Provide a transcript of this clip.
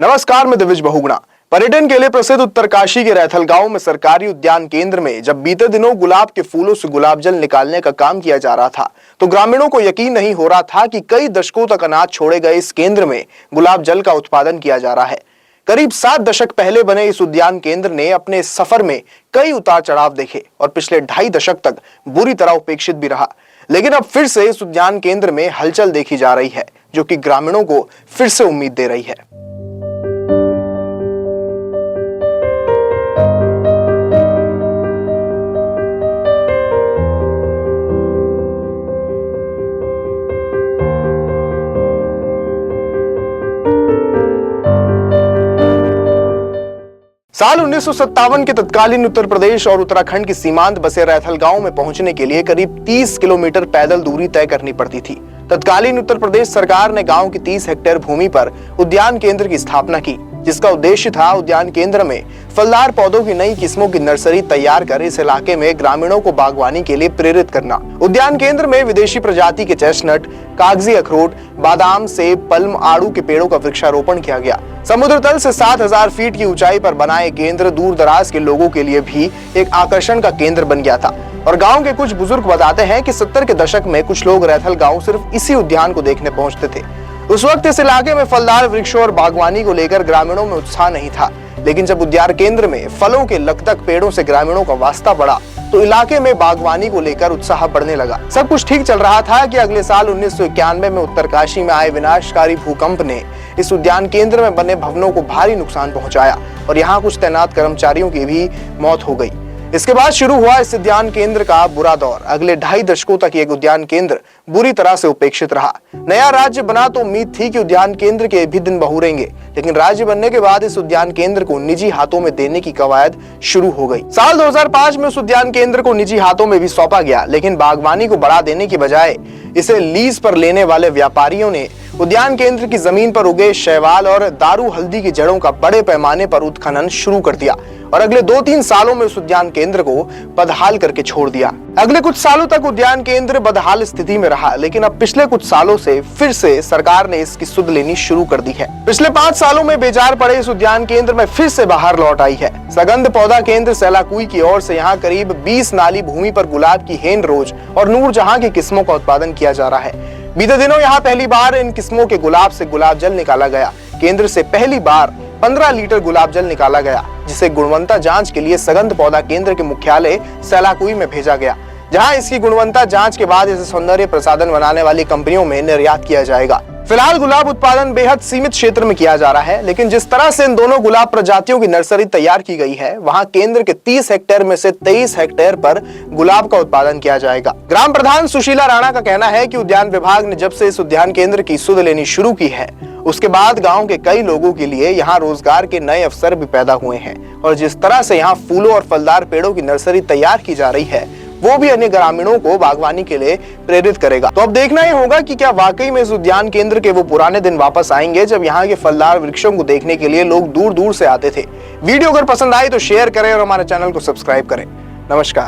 नमस्कार, मैं दिविज बहुगुणा। पर्यटन के लिए प्रसिद्ध उत्तरकाशी के रैथल गांव में सरकारी उद्यान केंद्र में जब बीते दिनों गुलाब के फूलों से गुलाब जल निकालने का काम किया जा रहा था, तो ग्रामीणों को यकीन नहीं हो रहा था कि कई दशकों तक अनाज छोड़े गए इस केंद्र में गुलाब जल का उत्पादन किया जा रहा है। करीब 7 दशक पहले बने इस उद्यान केंद्र ने अपने सफर में कई उतार चढ़ाव देखे और पिछले 2.5 दशक तक बुरी तरह उपेक्षित भी रहा। लेकिन अब फिर से इस उद्यान केंद्र में हलचल देखी जा रही है, जो कि ग्रामीणों को फिर से उम्मीद दे रही है। साल 1957 के तत्कालीन उत्तर प्रदेश और उत्तराखंड की सीमांत बसे रैथल गांव में पहुंचने के लिए करीब 30 किलोमीटर पैदल दूरी तय करनी पड़ती थी। तत्कालीन उत्तर प्रदेश सरकार ने गांव की 30 हेक्टेयर भूमि पर उद्यान केंद्र की स्थापना की, जिसका उद्देश्य था उद्यान केंद्र में फलदार पौधों की नई किस्मों की नर्सरी तैयार कर इस इलाके में ग्रामीणों को बागवानी के लिए प्रेरित करना। उद्यान केंद्र में विदेशी प्रजाति के चेस्टनट, कागजी अखरोट, बादाम, सेब, पल्म, आड़ू के पेड़ों का वृक्षारोपण किया गया। समुद्र तल से 7000 फीट की ऊंचाई पर बना ये केंद्र दूर दराज के लोगों के लिए भी एक आकर्षण का केंद्र बन गया था। और गांव के कुछ बुजुर्ग बताते हैं कि 70 के दशक में कुछ लोग रैथल गांव सिर्फ इसी उद्यान को देखने पहुंचते थे। उस वक्त इस इलाके में फलदार वृक्षों और बागवानी को लेकर ग्रामीणों में उत्साह नहीं था, लेकिन जब उद्यान केंद्र में फलों के लकतक पेड़ों से ग्रामीणों का वास्ता बढ़ा, तो इलाके में बागवानी को लेकर उत्साह बढ़ने लगा। सब कुछ ठीक चल रहा था कि अगले साल 1991 में उत्तरकाशी में आए विनाशकारी भूकंप ने इस उद्यान केंद्र में बने भवनों को भारी नुकसान पहुंचाया और यहाँ कुछ तैनात कर्मचारियों की भी मौत हो गई। इसके बाद शुरू हुआ इस उद्यान केंद्र का बुरा दौर। अगले 2.5 दशकों तक ये उद्यान केंद्र बुरी तरह से उपेक्षित रहा। नया राज्य बना तो उम्मीद थी कि उद्यान केंद्र के भी दिन बहुरेंगे, लेकिन राज्य बनने के बाद इस उद्यान केंद्र को निजी हाथों में देने की कवायद शुरू हो गई। साल 2005 में उस उद्यान केंद्र को निजी हाथों में भी सौंपा गया, लेकिन बागवानी को बढ़ा देने की बजाय इसे लीज पर लेने वाले व्यापारियों ने उद्यान केंद्र की जमीन पर उगे शैवाल और दारू हल्दी की जड़ों का बड़े पैमाने पर उत्खनन शुरू कर दिया और अगले 2-3 सालों में उस उद्यान केंद्र को बदहाल करके छोड़ दिया। अगले कुछ सालों तक उद्यान केंद्र बदहाल स्थिति में रहा, लेकिन अब पिछले कुछ सालों से फिर से सरकार ने इसकी सुध लेनी शुरू कर दी है। पिछले 5 सालों में बेजार पड़े इस उद्यान केंद्र में फिर से बाहर लौट आई है। सगंध पौधा केंद्र सैलाकुई की ओर से यहाँ करीब 20 नाली भूमि पर गुलाब की हेन रोज और नूरजहां की किस्मों का उत्पादन किया जा रहा है। बीते दिनों यहाँ पहली बार इन किस्मों के गुलाब से गुलाब जल निकाला गया। केंद्र से पहली बार 15 लीटर गुलाब जल निकाला गया, जिसे गुणवत्ता जांच के लिए सगंध पौधा केंद्र के मुख्यालय सैलाकुई में भेजा गया, जहां इसकी गुणवत्ता जांच के बाद इसे सौंदर्य प्रसाधन बनाने वाली कंपनियों में निर्यात किया जाएगा। फिलहाल गुलाब उत्पादन बेहद सीमित क्षेत्र में किया जा रहा है, लेकिन जिस तरह से इन दोनों गुलाब प्रजातियों की नर्सरी तैयार की गई है, वहां केंद्र के 30 हेक्टेयर में से 23 हेक्टेयर पर गुलाब का उत्पादन किया जाएगा। ग्राम प्रधान सुशीला राणा का कहना है कि उद्यान विभाग ने जब से इस उद्यान केंद्र की सुध लेनी शुरू की है, उसके बाद गांव के कई लोगों के लिए यहाँ रोजगार के नए अवसर भी पैदा हुए हैं और जिस तरह से यहाँ फूलों और फलदार पेड़ों की नर्सरी तैयार की जा रही है, वो भी अन्य ग्रामीणों को बागवानी के लिए प्रेरित करेगा। तो अब देखना ही होगा कि क्या वाकई में इस उद्यान केंद्र के वो पुराने दिन वापस आएंगे जब यहाँ के फलदार वृक्षों को देखने के लिए लोग दूर दूर से आते थे। वीडियो अगर पसंद आई तो शेयर करें और हमारे चैनल को सब्सक्राइब करें। नमस्कार।